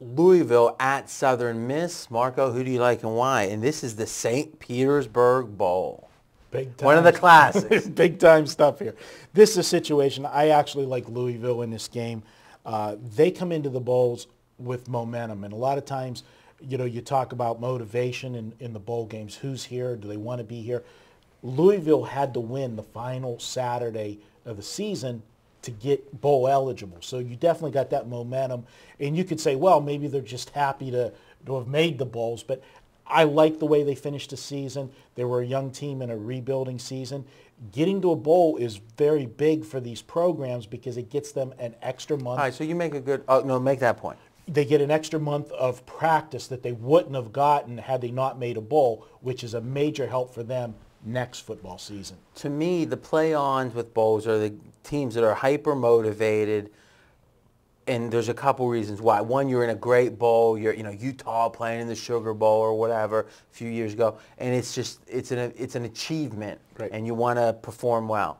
Louisville at Southern Miss. Marco, who do you like and why? And this is the St. Petersburg Bowl. Big time. One of the classics. Big time stuff here. This is a situation, I actually like Louisville in this game. They come into the bowls with momentum, and a lot of times, you know, you talk about motivation in the bowl games. Who's here? Do they want to be here? Louisville had to win the final Saturday of the season to get bowl eligible. So you definitely got that momentum. And you could say, well, maybe they're just happy to have made the bowls. But I like the way they finished the season. They were a young team in a rebuilding season. Getting to a bowl is very big for these programs because it gets them an extra month. All right, so you make a good, make that point. They get an extra month of practice that they wouldn't have gotten had they not made a bowl, which is a major help for them next football season. To me, the play-ons with bowls are the teams that are hyper-motivated, and there's a couple reasons why. One, you're in a great bowl. You're, Utah playing in the Sugar Bowl or whatever a few years ago, and it's an achievement, right, and you want to perform well.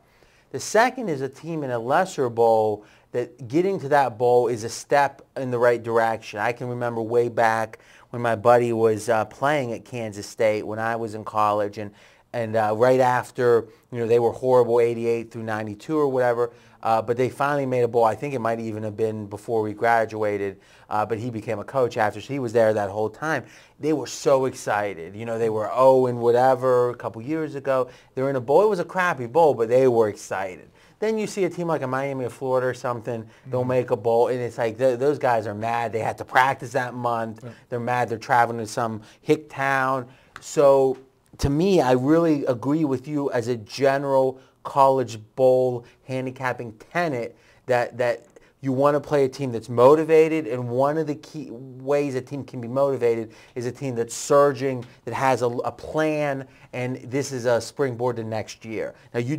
The second is a team in a lesser bowl that getting to that bowl is a step in the right direction. I can remember way back when my buddy was playing at Kansas State when I was in college, and right after, they were horrible 88 through 92 or whatever, but they finally made a bowl. I think it might even have been before we graduated, but he became a coach after, so he was there that whole time. They were so excited. They were 0 and whatever a couple years ago. They were in a bowl. It was a crappy bowl, but they were excited. Then you see a team like a Miami or Florida or something, they'll make a bowl, and it's like those guys are mad. They had to practice that month. Yeah. They're mad. They're traveling to some hick town. So to me, I really agree with you as a general college bowl handicapping tenet that you want to play a team that's motivated, and one of the key ways a team can be motivated is a team that's surging, that has a plan, and this is a springboard to next year. Now, you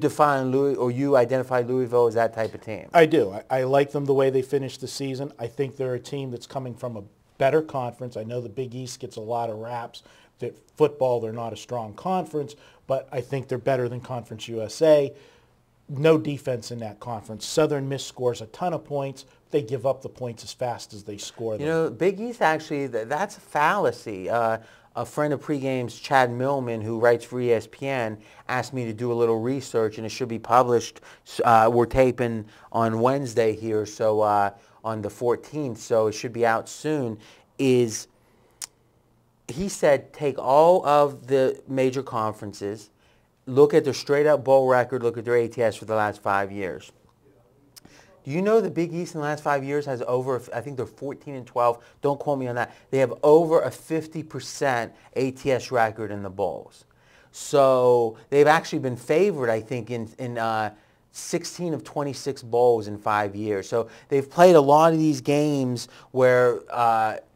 identify Louisville as that type of team. I do. I like them the way they finished the season. I think they're a team that's coming from a better conference. I know the Big East gets a lot of raps. That football, they're not a strong conference, but I think they're better than Conference USA. No defense in that conference. Southern Miss scores a ton of points. They give up the points as fast as they score them. Big East actually, that's a fallacy. A friend of pregame's, Chad Millman, who writes for ESPN, asked me to do a little research, and it should be published. We're taping on Wednesday here, so on the 14th, so it should be out soon. He said take all of the major conferences, look at their straight-up bowl record, look at their ATS for the last 5 years. Do you know the Big East in the last 5 years has over, I think they're 14 and 12. Don't quote me on that. They have over a 50% ATS record in the bowls. So they've actually been favored, I think, in 16 of 26 bowls in 5 years. So they've played a lot of these games where,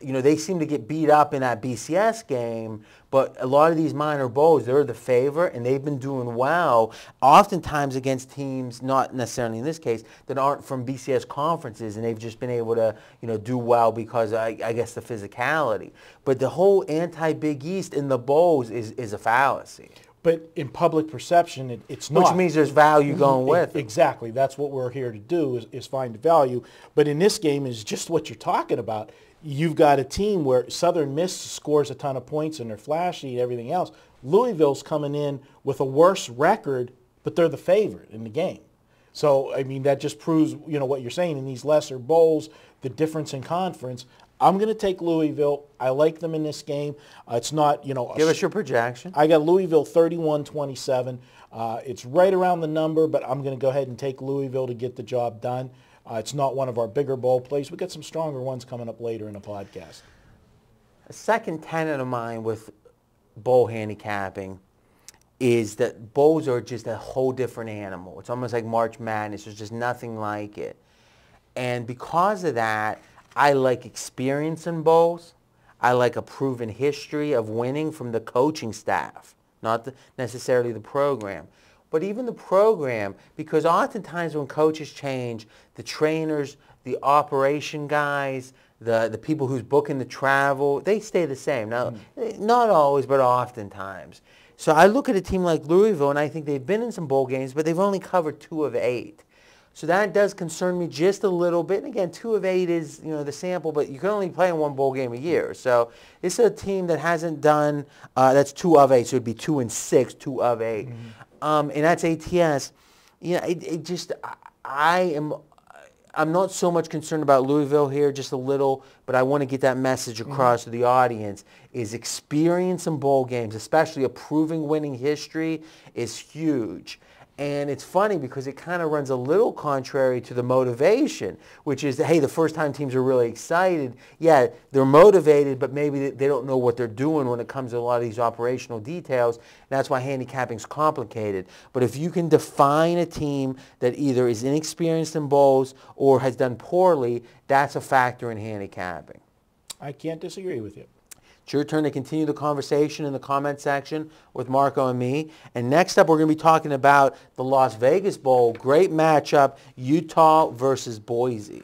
they seem to get beat up in that BCS game, but a lot of these minor bowls, they're the favorite, and they've been doing well, oftentimes against teams, not necessarily in this case, that aren't from BCS conferences, and they've just been able to, do well because, I guess, the physicality. But the whole anti-Big East in the bowls is a fallacy. But in public perception, it's not. Which means there's value going with it. Exactly. That's what we're here to do is find value. But in this game is just what you're talking about. You've got a team where Southern Miss scores a ton of points and they're flashy and everything else. Louisville's coming in with a worse record, but they're the favorite in the game. So, I mean, that just proves, what you're saying. In these lesser bowls, the difference in conference, I'm going to take Louisville. I like them in this game. It's not, Give us your projection. I got Louisville 31-27. It's right around the number, but I'm going to go ahead and take Louisville to get the job done. It's not one of our bigger bowl plays. We've got some stronger ones coming up later in the podcast. A second tenet of mine with bowl handicapping is that bowls are just a whole different animal. It's almost like March Madness. There's just nothing like it. And because of that, I like experience in bowls. I like a proven history of winning from the coaching staff, not necessarily the program. But even the program, because oftentimes when coaches change, the trainers, the operation guys, the people who's booking the travel, they stay the same. Now, not always, but oftentimes. So I look at a team like Louisville, and I think they've been in some bowl games, but they've only covered 2 of 8. So that does concern me just a little bit. And again, 2 of 8 is, the sample, but you can only play in 1 bowl game a year. So it's a team that hasn't done, that's 2 of 8, so it'd be 2 and 6, 2 of 8. And that's ATS. I'm not so much concerned about Louisville here, just a little, but I want to get that message across to the audience, is experience in bowl games, especially a proven winning history, is huge. And it's funny because it kind of runs a little contrary to the motivation, which is, hey, the first-time teams are really excited. Yeah, they're motivated, but maybe they don't know what they're doing when it comes to a lot of these operational details. And that's why handicapping is complicated. But if you can define a team that either is inexperienced in bowls or has done poorly, that's a factor in handicapping. I can't disagree with you. It's your turn to continue the conversation in the comment section with Marco and me. And next up, we're going to be talking about the Las Vegas Bowl. Great matchup, Utah versus Boise.